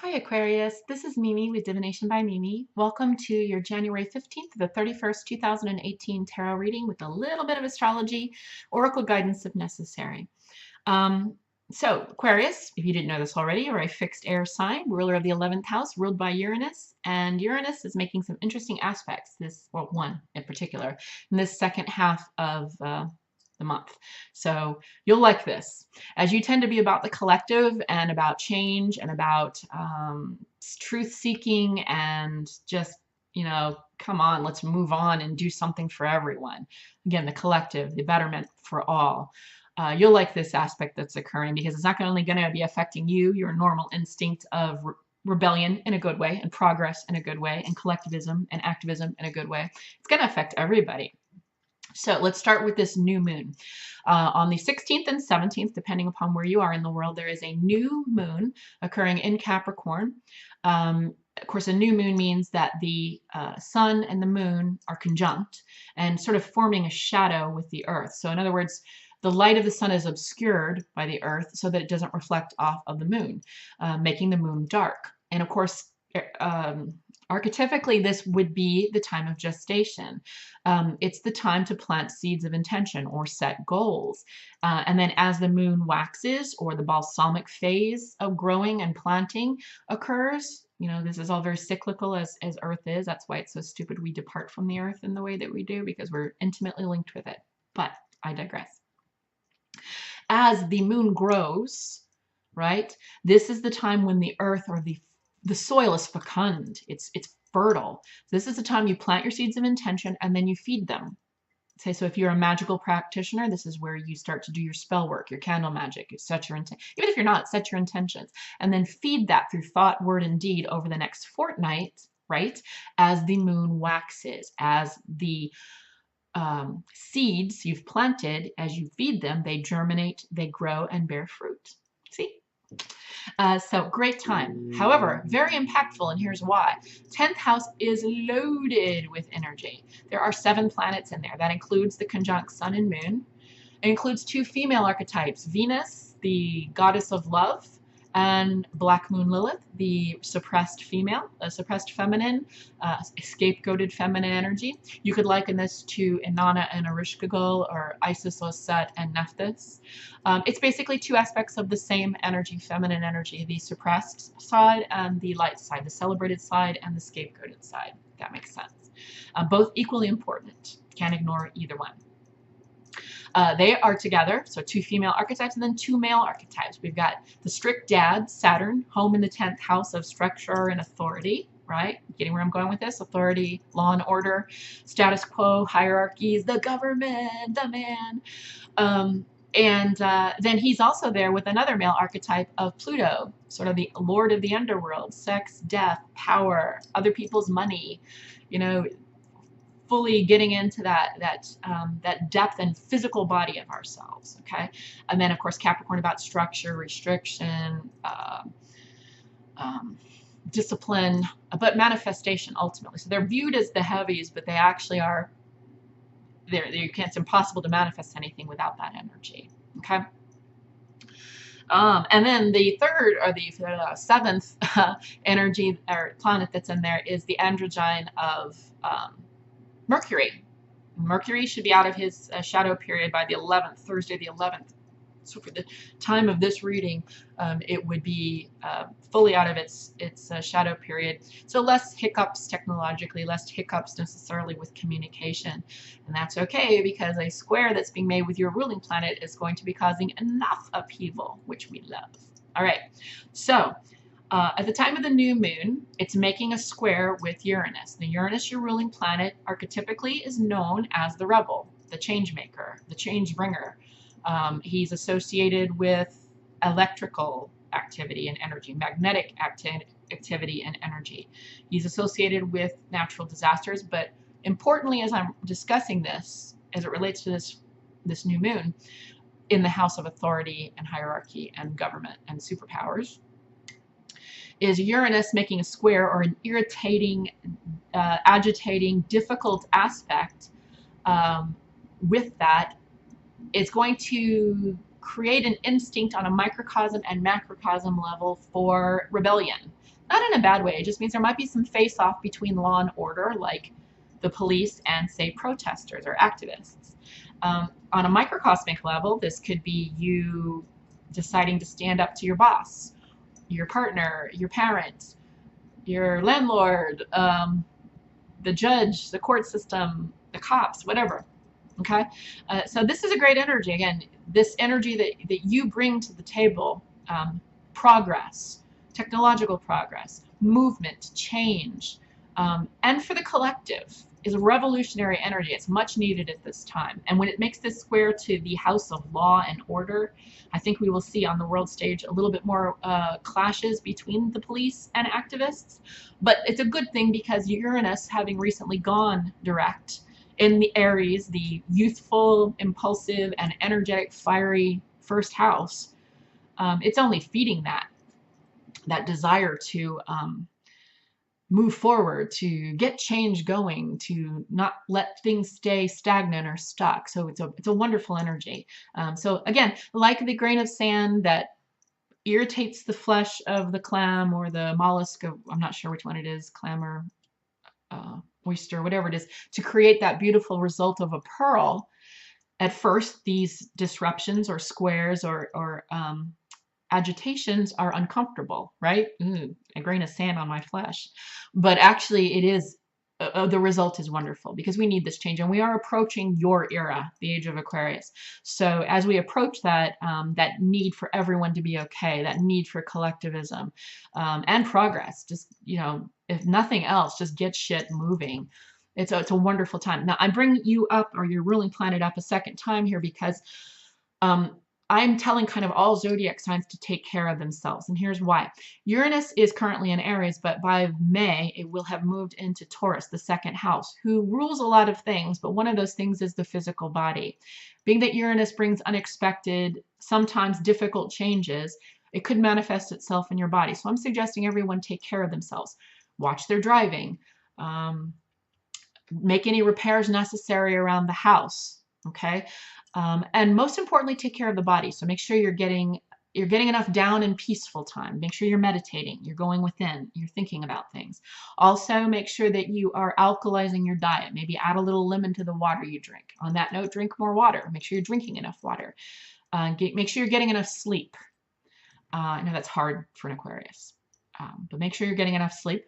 Hi Aquarius, this is Mimi with Divination by Mimi. Welcome to your January 15th to the 31st, 2018 tarot reading with a little bit of astrology, oracle guidance if necessary. So Aquarius, if you didn't know this already, are a fixed air sign, ruler of the 11th house, ruled by Uranus, and Uranus is making some interesting aspects, one in particular, in this second half of the month. So you'll like this, as you tend to be about the collective and about change and about truth seeking and just, come on, let's move on and do something for everyone. Again, the collective, the betterment for all. You'll like this aspect that's occurring because it's not only going to be affecting you, your normal instinct of rebellion in a good way, and progress in a good way, and collectivism and activism in a good way. It's going to affect everybody. So let's start with this new moon. On the 16th and 17th, depending upon where you are in the world, there is a new moon occurring in Capricorn. Of course, a new moon means that the sun and the moon are conjunct and sort of forming a shadow with the earth. So in other words, the light of the sun is obscured by the earth so that it doesn't reflect off of the moon, making the moon dark. And of course, archetypically, this would be the time of gestation. It's the time to plant seeds of intention or set goals. And then as the moon waxes or the balsamic phase of growing and planting occurs, this is all very cyclical as Earth is. That's why it's so stupid we depart from the Earth in the way that we do, because we're intimately linked with it. But I digress. As the moon grows, right, this is the time when the Earth or the soil is fecund. It's fertile. This is the time you plant your seeds of intention and then you feed them. Okay, so if you're a magical practitioner, this is where you start to do your spell work, your candle magic. You set your intent. Even if you're not, set your intentions and then feed that through thought, word, and deed over the next fortnight, right? As the moon waxes, as the seeds you've planted, as you feed them, they germinate, they grow, and bear fruit. See? So great time. However, very impactful, and here's why. 10th house is loaded with energy. There are 7 planets in there. That includes the conjunct sun and moon. It includes 2 female archetypes, Venus, the goddess of love, and Black Moon Lilith, the suppressed female, the suppressed feminine, scapegoated feminine energy. You could liken this to Inanna and Ereshkigal, or Isis, Osset, and Nephthys. It's basically 2 aspects of the same energy, feminine energy, the suppressed side and the light side, the celebrated side and the scapegoated side. If that makes sense. Both equally important. Can't ignore either one. They are together, so 2 female archetypes and then 2 male archetypes. We've got the strict dad, Saturn, home in the 10th house of structure and authority, right? Getting where I'm going with this? Authority, law and order, status quo, hierarchies, the government, the man. Then he's also there with another male archetype of Pluto, sort of the lord of the underworld, sex, death, power, other people's money, fully getting into that depth and physical body of ourselves, okay? And then, of course, Capricorn about structure, restriction, discipline, but manifestation ultimately. So they're viewed as the heavies, but they actually are, it's impossible to manifest anything without that energy, okay? And then the third, or the 7th energy or planet that's in there is the androgyne of Mercury. Mercury should be out of his shadow period by the 11th, Thursday the 11th. So for the time of this reading, it would be fully out of its shadow period. So less hiccups technologically, less hiccups necessarily with communication. And that's okay, because a square that's being made with your ruling planet is going to be causing enough upheaval, which we love. All right, so at the time of the new moon, it's making a square with Uranus. The Uranus, your ruling planet, archetypically is known as the rebel, the change maker, the change bringer. He's associated with electrical activity and energy, magnetic activity and energy. He's associated with natural disasters, but importantly, as I'm discussing this, as it relates to this new moon, in the house of authority and hierarchy and government and superpowers, is Uranus making a square, or an irritating, agitating, difficult aspect with that. It's going to create an instinct on a microcosm and macrocosm level for rebellion. Not in a bad way, it just means there might be some face-off between law and order, like the police and, say, protesters or activists. On a microcosmic level, this could be you deciding to stand up to your boss, your partner, your parent, your landlord, the judge, the court system, the cops, whatever. Okay, so this is a great energy. Again, this energy that you bring to the table, progress, technological progress, movement, change, and for the collective is a revolutionary energy. It's much needed at this time. And when it makes this square to the house of law and order, I think we will see on the world stage a little bit more clashes between the police and activists. But it's a good thing because Uranus, having recently gone direct in the Aries, the youthful, impulsive, and energetic, fiery first house, it's only feeding that desire to move forward, to get change going, to not let things stay stagnant or stuck. So it's a wonderful energy. So again, like the grain of sand that irritates the flesh of the clam or the mollusk, I'm not sure which one it is, clam or oyster, whatever it is, to create that beautiful result of a pearl. At first, these disruptions or squares or agitations are uncomfortable, right? A grain of sand on my flesh. But actually it is, the result is wonderful because we need this change and we are approaching your era, the age of Aquarius. So as we approach that, that need for everyone to be okay, that need for collectivism and progress, just, you know, if nothing else, just get shit moving. It's a wonderful time. Now I bring you up, or your ruling planet up, a second time here because I'm telling kind of all zodiac signs to take care of themselves. And here's why. Uranus is currently in Aries, but by May, it will have moved into Taurus, the second house, who rules a lot of things. But one of those things is the physical body. Being that Uranus brings unexpected, sometimes difficult changes, it could manifest itself in your body. So I'm suggesting everyone take care of themselves. Watch their driving. Make any repairs necessary around the house. Okay. And most importantly, take care of the body. So make sure you're getting enough down and peaceful time. Make sure you're meditating, you're going within, you're thinking about things. Also, make sure that you are alkalizing your diet. Maybe add a little lemon to the water you drink. On that note, drink more water. Make sure you're drinking enough water. Make sure you're getting enough sleep. I know that's hard for an Aquarius, but make sure you're getting enough sleep.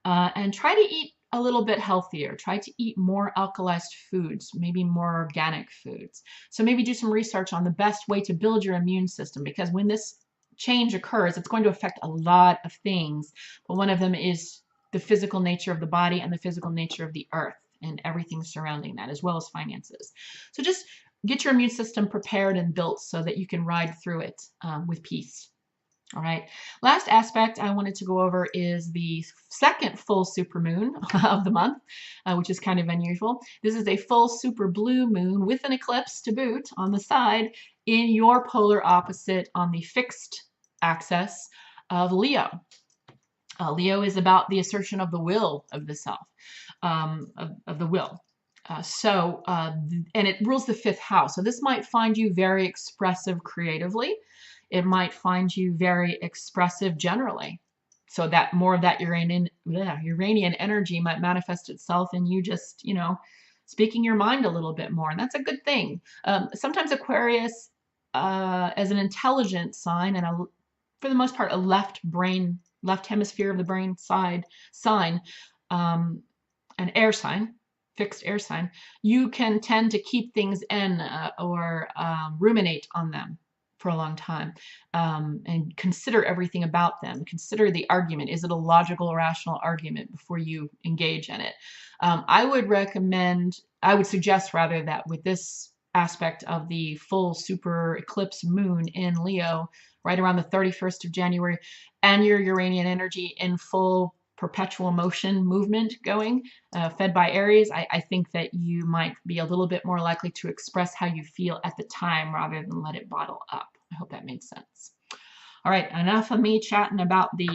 And try to eat a little bit healthier. Try to eat more alkalized foods, maybe more organic foods. So maybe do some research on the best way to build your immune system, because when this change occurs, it's going to affect a lot of things. But one of them is the physical nature of the body and the physical nature of the earth and everything surrounding that, as well as finances. So just get your immune system prepared and built so that you can ride through it with peace. All right. Last aspect I wanted to go over is the second full supermoon of the month, which is kind of unusual. This is a full super blue moon with an eclipse to boot on the side in your polar opposite on the fixed axis of Leo. Leo is about the assertion of the will of the self, of the will. And it rules the fifth house. So this might find you very expressive creatively. It might find you very expressive generally. So that more of that Uranian energy might manifest itself in you just, you know, speaking your mind a little bit more. And that's a good thing. Sometimes Aquarius, as an intelligent sign and for the most part, a left hemisphere of the brain side sign, an air sign, fixed air sign, you can tend to keep things in or ruminate on them for a long time and consider everything about them. Consider the argument. Is it a logical, rational argument before you engage in it? I would suggest rather that with this aspect of the full super eclipse moon in Leo, right around the 31st of January, and your Uranian energy in full perpetual motion movement going, fed by Aries, I think that you might be a little bit more likely to express how you feel at the time rather than let it bottle up. I hope that made sense. All right, enough of me chatting about the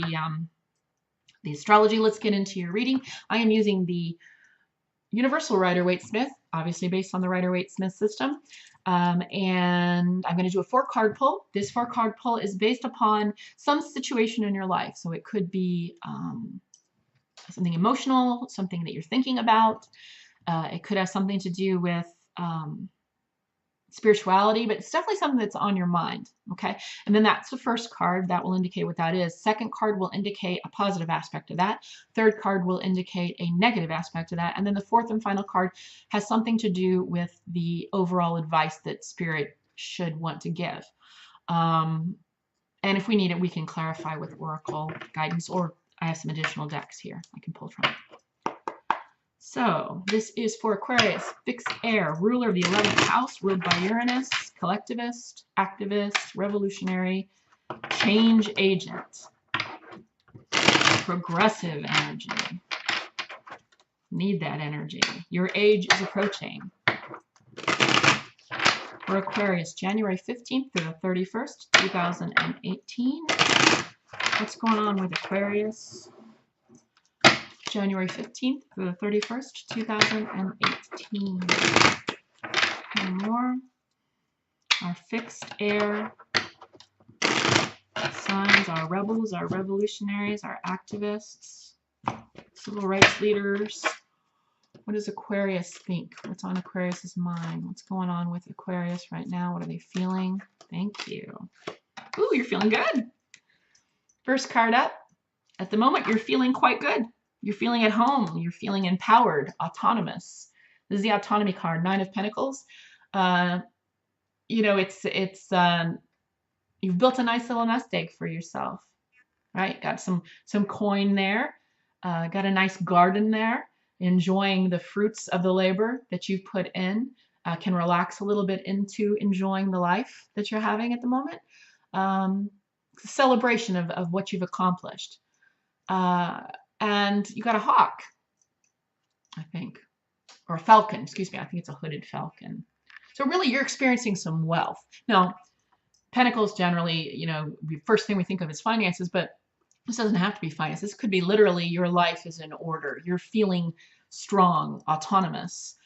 astrology. Let's get into your reading. I am using the Universal Rider-Waite-Smith obviously based on the Rider-Waite-Smith system. And I'm going to do a 4-card pull. This 4-card pull is based upon some situation in your life. So it could be something emotional, something that you're thinking about. It could have something to do with spirituality, but it's definitely something that's on your mind, okay? And then that's the first card. That will indicate what that is. Second card will indicate a positive aspect of that. Third card will indicate a negative aspect of that. And then the fourth and final card has something to do with the overall advice that Spirit should want to give. And if we need it, we can clarify with Oracle guidance, or I have some additional decks here I can pull from. So this is for Aquarius, fixed air, ruler of the 11th house, ruled by Uranus, collectivist, activist, revolutionary, change agent, progressive energy. Need that energy. Your age is approaching. For Aquarius, January 15th through the 31st, 2018. What's going on with Aquarius? January 15th through the 31st, 2018. One more. Our fixed air signs, our rebels, our revolutionaries, our activists, civil rights leaders. What does Aquarius think? What's on Aquarius's mind? What's going on with Aquarius right now? What are they feeling? Thank you. Ooh, you're feeling good. First card up. At the moment, you're feeling quite good. You're feeling at home. You're feeling empowered, autonomous. This is the autonomy card, 9 of Pentacles. You know, you've built a nice little nest egg for yourself, right? Got some coin there. Got a nice garden there. Enjoying the fruits of the labor that you've put in. Can relax a little bit into enjoying the life that you're having at the moment. Celebration of what you've accomplished. And you got a hawk, I think, or a falcon, excuse me. I think it's a hooded falcon. So really, you're experiencing some wealth. Now, Pentacles generally, you know, the first thing we think of is finances, but this doesn't have to be finances. This could be literally your life is in order. You're feeling strong, autonomous,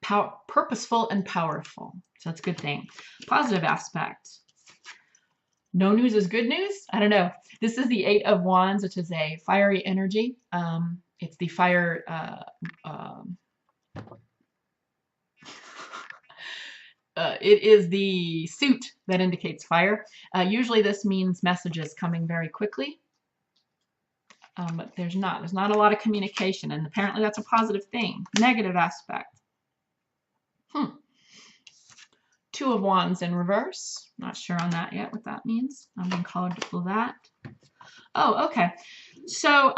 purposeful, and powerful. So that's a good thing. Positive aspect. No news is good news? I don't know. This is the 8 of Wands, which is a fiery energy. It's the fire... it is the suit that indicates fire. Usually this means messages coming very quickly. But there's not a lot of communication, and apparently that's a positive thing. Negative aspect. 2 of Wands in reverse. Not sure on that yet, what that means. I'm being called to pull that. Oh, okay. So,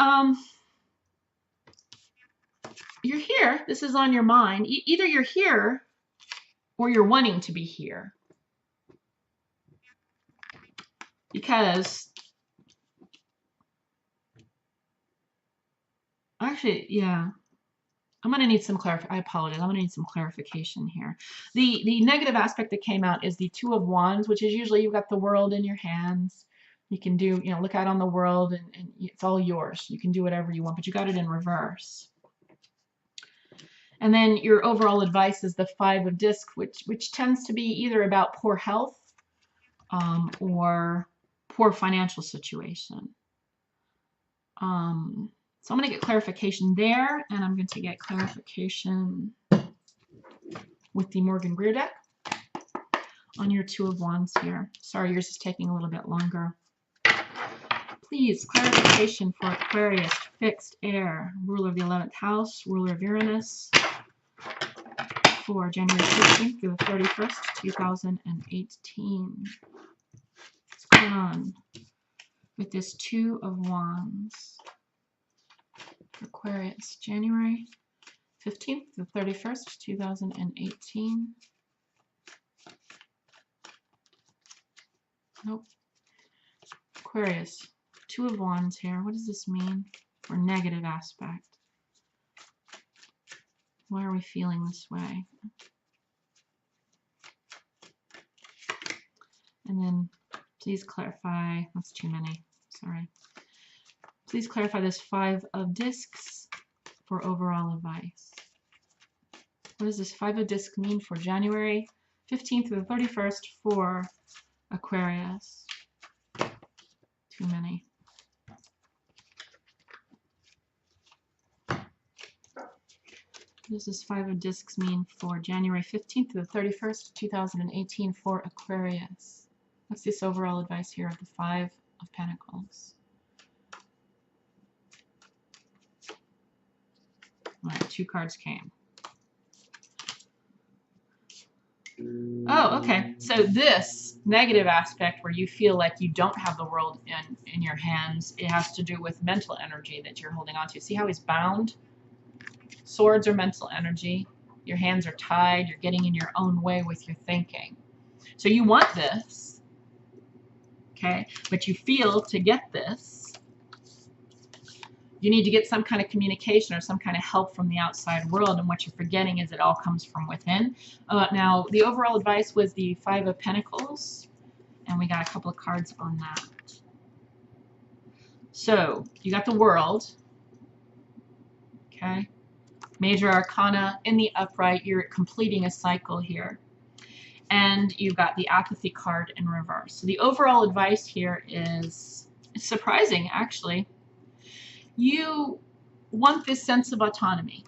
you're here. This is on your mind. Either you're here or you're wanting to be here. Because, actually, yeah. I'm going to need some I apologize. I'm going to need some clarification here. The negative aspect that came out is the 2 of Wands, which is usually you've got the world in your hands. You can do, you know, look out on the world and it's all yours. You can do whatever you want, but you got it in reverse. And then your overall advice is the 5 of Discs, which tends to be either about poor health or poor financial situation. So I'm going to get clarification there, and I'm going to get clarification with the Morgan Greer deck on your 2 of Wands here. Sorry, yours is taking a little bit longer. Please, clarification for Aquarius, fixed air, ruler of the 11th house, ruler of Uranus, for January 15th through the 31st, 2018. What's going on with this 2 of Wands? Aquarius, January 15th to the 31st, 2018. Nope. Aquarius, 2 of Wands here. What does this mean for negative aspect? Why are we feeling this way? And then please clarify. That's too many. Sorry. Please clarify this 5 of Discs for overall advice. What does this 5 of discs mean for January 15th through the 31st for Aquarius? Too many. What does this 5 of discs mean for January 15th through the 31st, 2018 for Aquarius? What's this overall advice here of the 5 of Pentacles? All right, 2 cards came. Oh, okay. So this negative aspect where you feel like you don't have the world in your hands, it has to do with mental energy that you're holding on to. See how he's bound? Swords are mental energy. Your hands are tied. You're getting in your own way with your thinking. So you want this, okay? But you feel to get this, you need to get some kind of communication or some kind of help from the outside world, and what you're forgetting is it all comes from within. Now, the overall advice was the 5 of Pentacles, and we got a couple of cards on that. So, you got the World, okay? Major Arcana in the upright, you're completing a cycle here. And you've got the Apathy card in reverse. So the overall advice here is surprising, actually. You want this sense of autonomy.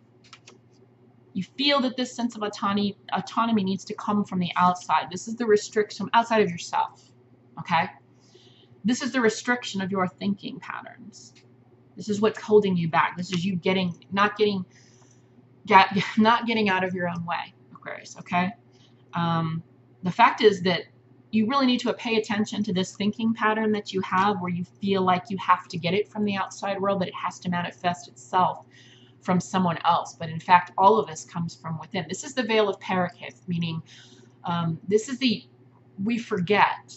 You feel that this sense of autonomy needs to come from the outside. This is the restriction outside of yourself, okay? This is the restriction of your thinking patterns. This is what's holding you back. This is you not getting out of your own way, Aquarius, okay? The fact is that you really need to pay attention to this thinking pattern that you have where you feel like you have to get it from the outside world, that it has to manifest itself from someone else. But in fact, all of this comes from within. This is the veil of Parakith, meaning we forget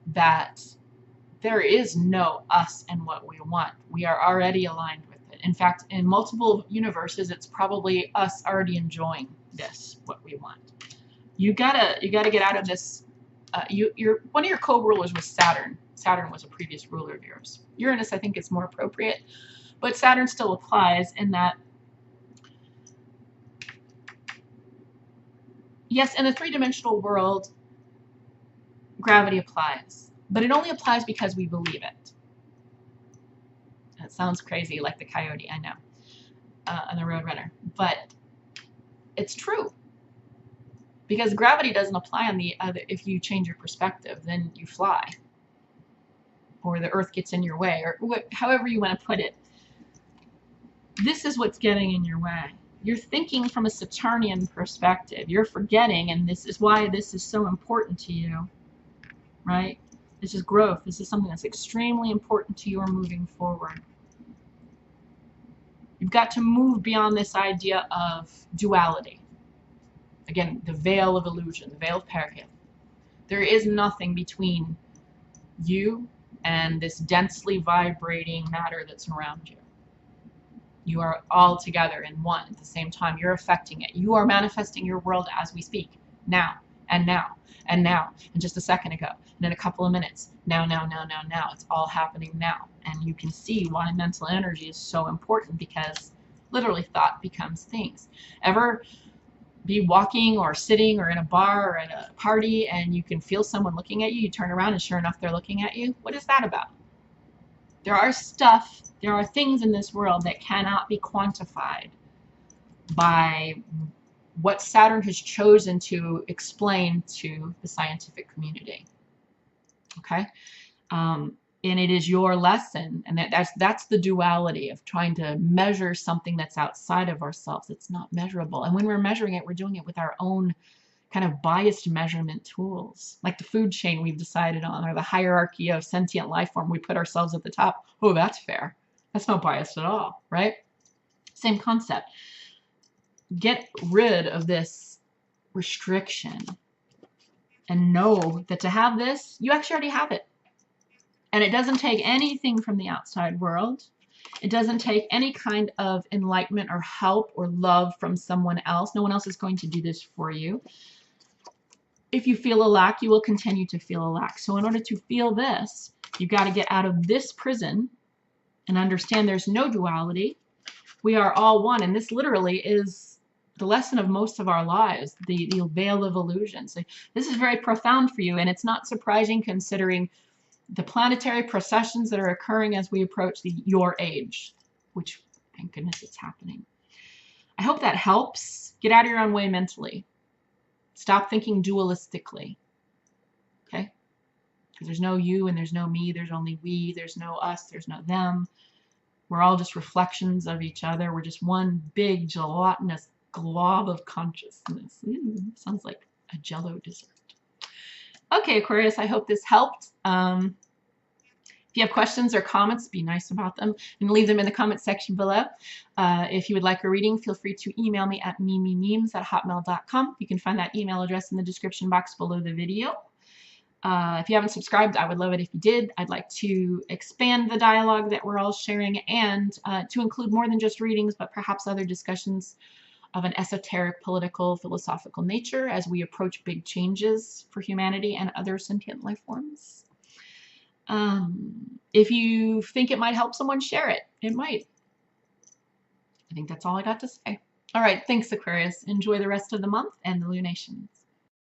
that there is no us and what we want. We are already aligned with it. In fact, in multiple universes, it's probably us already enjoying this, what we want. You gotta get out of this. One of your co-rulers was Saturn. Saturn was a previous ruler of yours. Uranus, I think, is more appropriate, but Saturn still applies in that. Yes, in the three-dimensional world, gravity applies, but it only applies because we believe it. That sounds crazy, like the coyote, I know, and the roadrunner, but it's true. Because gravity doesn't apply on the other. If you change your perspective, then you fly, or the earth gets in your way, or however you want to put it. This is what's getting in your way. You're thinking from a Saturnian perspective. You're forgetting, and this is why this is so important to you, right? This is growth. This is something that's extremely important to you moving forward. You've got to move beyond this idea of duality. Again, the veil of illusion, the veil of Parakith. There is nothing between you and this densely vibrating matter that's around you. You are all together in one at the same time. You're affecting it. You are manifesting your world as we speak. Now, and now, and now, and just a second ago, and in a couple of minutes. Now, now, now, now, now. It's all happening now. And you can see why mental energy is so important, because literally thought becomes things. Ever be walking or sitting or in a bar or at a party and you can feel someone looking at you, you turn around and sure enough they're looking at you? What is that about? There are things in this world that cannot be quantified by what Saturn has chosen to explain to the scientific community. Okay? And it is your lesson, and that's the duality of trying to measure something that's outside of ourselves. It's not measurable. And when we're measuring it, we're doing it with our own kind of biased measurement tools, like the food chain we've decided on, or the hierarchy of sentient life form. We put ourselves at the top. Oh, that's fair. That's not biased at all, right? Same concept. Get rid of this restriction and know that to have this, you actually already have it. And it doesn't take anything from the outside world. It doesn't take any kind of enlightenment or help or love from someone else. No one else is going to do this for you. If you feel a lack, you will continue to feel a lack. So in order to feel this, you've got to get out of this prison and understand there's no duality. We are all one. And this literally is the lesson of most of our lives, the veil of illusion. So this is very profound for you, and it's not surprising considering the planetary processions that are occurring as we approach your age, which, thank goodness, it's happening. I hope that helps. Get out of your own way mentally. Stop thinking dualistically, okay? Because there's no you and there's no me. There's only we. There's no us. There's no them. We're all just reflections of each other. We're just one big gelatinous glob of consciousness. Ooh, sounds like a Jell-O dessert. Okay, Aquarius, I hope this helped. If you have questions or comments, be nice about them and leave them in the comment section below. If you would like a reading, feel free to email me at mimimemes@hotmail.com. You can find that email address in the description box below the video. If you haven't subscribed, I would love it if you did. I'd like to expand the dialogue that we're all sharing and to include more than just readings, but perhaps other discussions of an esoteric, political, philosophical nature as we approach big changes for humanity and other sentient life forms. If you think it might help someone, share it. It might. I think that's all I got to say. All right, thanks, Aquarius. Enjoy the rest of the month and the lunations.